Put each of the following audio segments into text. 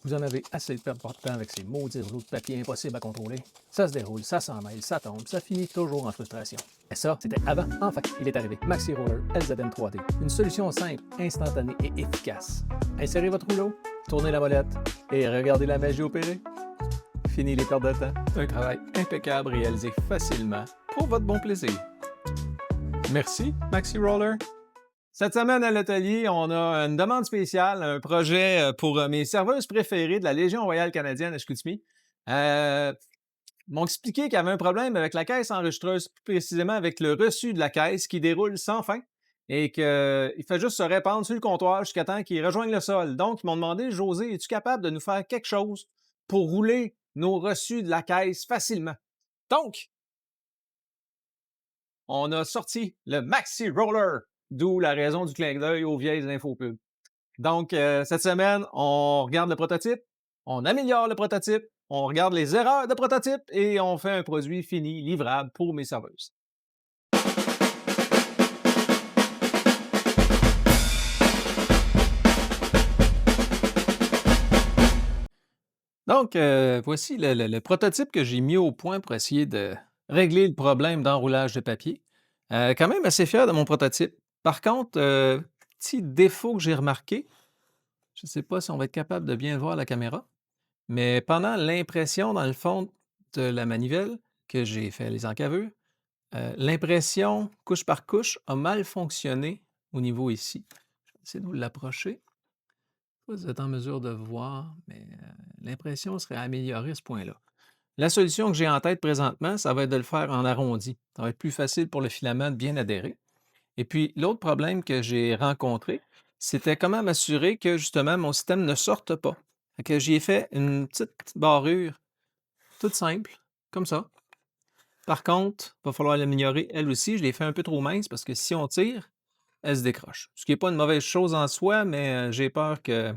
Vous en avez assez de perdre votre temps avec ces maudits rouleaux de papier impossibles à contrôler. Ça se déroule, ça s'en mêle, ça tombe, ça finit toujours en frustration. Et ça, c'était avant. Enfin, il est arrivé. Maxi Roller LZM 3D. Une solution simple, instantanée et efficace. Insérez votre rouleau, tournez la molette et regardez la magie opérer. Fini les pertes de temps. Un travail impeccable réalisé facilement pour votre bon plaisir. Merci, Maxi Roller. Cette semaine à l'atelier, on a une demande spéciale, un projet pour mes serveuses préférées de la Légion royale canadienne à Chicoutimi. M'ont expliqué qu'il y avait un problème avec la caisse enregistreuse, plus précisément avec le reçu de la caisse qui déroule sans fin et qu'il fait juste se répandre sur le comptoir jusqu'à temps qu'il rejoigne le sol. Donc, ils m'ont demandé, José, es-tu capable de nous faire quelque chose pour rouler nos reçus de la caisse facilement? Donc, on a sorti le Maxi Roller, d'où la raison du clin d'œil aux vieilles infopubs. Donc, cette semaine, on regarde le prototype, on améliore le prototype, on regarde les erreurs de prototype et on fait un produit fini, livrable pour mes serveuses. Donc, voici le prototype que j'ai mis au point pour essayer de régler le problème d'enroulage de papier. Quand même assez fier de mon prototype. Par contre, petit défaut que j'ai remarqué, je ne sais pas si on va être capable de bien le voir à la caméra, mais pendant l'impression, dans le fond de la manivelle, que j'ai fait les encavures, l'impression couche par couche a mal fonctionné au niveau ici. Je vais essayer de vous l'approcher. Vous êtes en mesure de voir, mais l'impression serait améliorée à ce point-là. La solution que j'ai en tête présentement, ça va être de le faire en arrondi. Ça va être plus facile pour le filament de bien adhérer. Et puis, l'autre problème que j'ai rencontré, c'était comment m'assurer que justement mon système ne sorte pas. Fait que j'y ai fait une petite barrure toute simple, comme ça. Par contre, il va falloir l'améliorer elle aussi. Je l'ai fait un peu trop mince parce que si on tire, elle se décroche. Ce qui n'est pas une mauvaise chose en soi, mais j'ai peur qu'à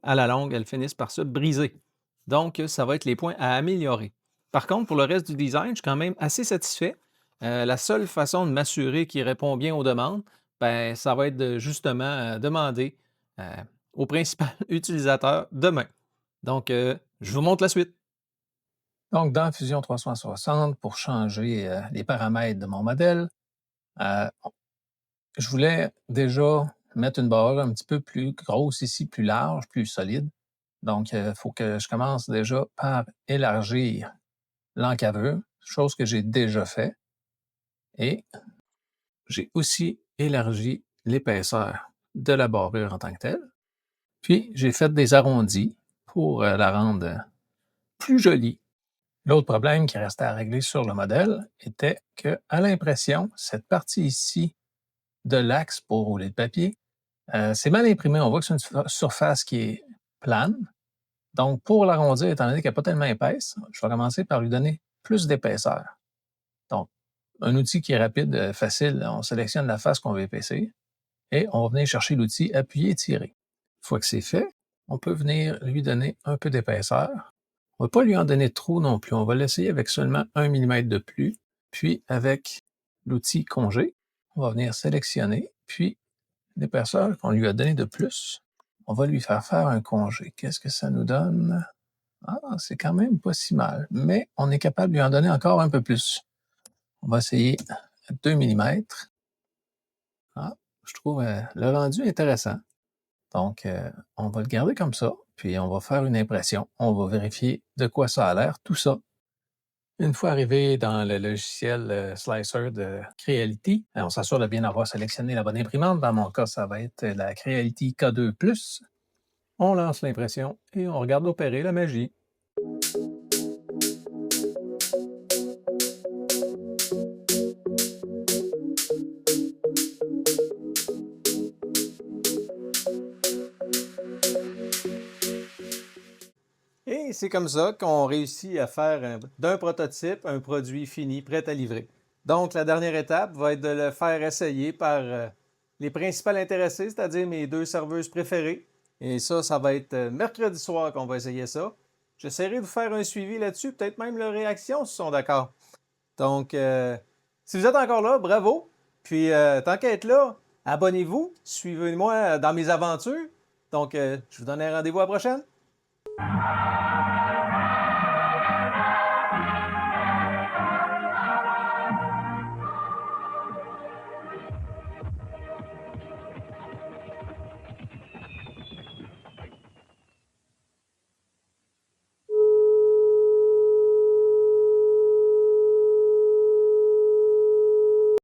la longue, elle finisse par se briser. Donc, ça va être les points à améliorer. Par contre, pour le reste du design, je suis quand même assez satisfait. La seule façon de m'assurer qu'il répond bien aux demandes, ben, ça va être de justement demander au principal utilisateur demain. Donc, je vous montre la suite. Donc, dans Fusion 360, pour changer les paramètres de mon modèle, je voulais déjà mettre une barre un petit peu plus grosse ici, plus large, plus solide. Donc, il faut que je commence déjà par élargir l'encavure, chose que j'ai déjà fait. Et j'ai aussi élargi l'épaisseur de la barrure en tant que telle. Puis, j'ai fait des arrondis pour la rendre plus jolie. L'autre problème qui restait à régler sur le modèle était qu'à l'impression, cette partie ici de l'axe pour rouler le papier, c'est mal imprimé. On voit que c'est une surface qui est plane. Donc, pour l'arrondir, étant donné qu'elle n'est pas tellement épaisse, je vais commencer par lui donner plus d'épaisseur. Donc, un outil qui est rapide, facile, on sélectionne la face qu'on veut épaissir et on va venir chercher l'outil appuyer et tirer. Une fois que c'est fait, on peut venir lui donner un peu d'épaisseur. On ne va pas lui en donner trop non plus. On va l'essayer avec seulement 1 mm de plus. Puis, avec l'outil congé, on va venir sélectionner. Puis, l'épaisseur qu'on lui a donné de plus, on va lui faire un congé. Qu'est-ce que ça nous donne? Ah, c'est quand même pas si mal. Mais on est capable de lui en donner encore un peu plus. On va essayer 2 mm. Ah, je trouve le rendu intéressant. Donc, on va le garder comme ça, puis on va faire une impression. On va vérifier de quoi ça a l'air, tout ça. Une fois arrivé dans le logiciel Slicer de Creality, on s'assure de bien avoir sélectionné la bonne imprimante. Dans mon cas, ça va être la Creality K2+. On lance l'impression et on regarde opérer la magie. Et c'est comme ça qu'on réussit à faire d'un prototype un produit fini, prêt à livrer. Donc, la dernière étape va être de le faire essayer par les principales intéressés, c'est-à-dire mes 2 serveuses préférées. Et ça va être mercredi soir qu'on va essayer ça. J'essaierai de vous faire un suivi là-dessus, peut-être même leur réaction s'ils sont d'accord. Donc, si vous êtes encore là, bravo. Puis, tant qu'à être là, abonnez-vous, suivez-moi dans mes aventures. Donc, je vous donne un rendez-vous à la prochaine.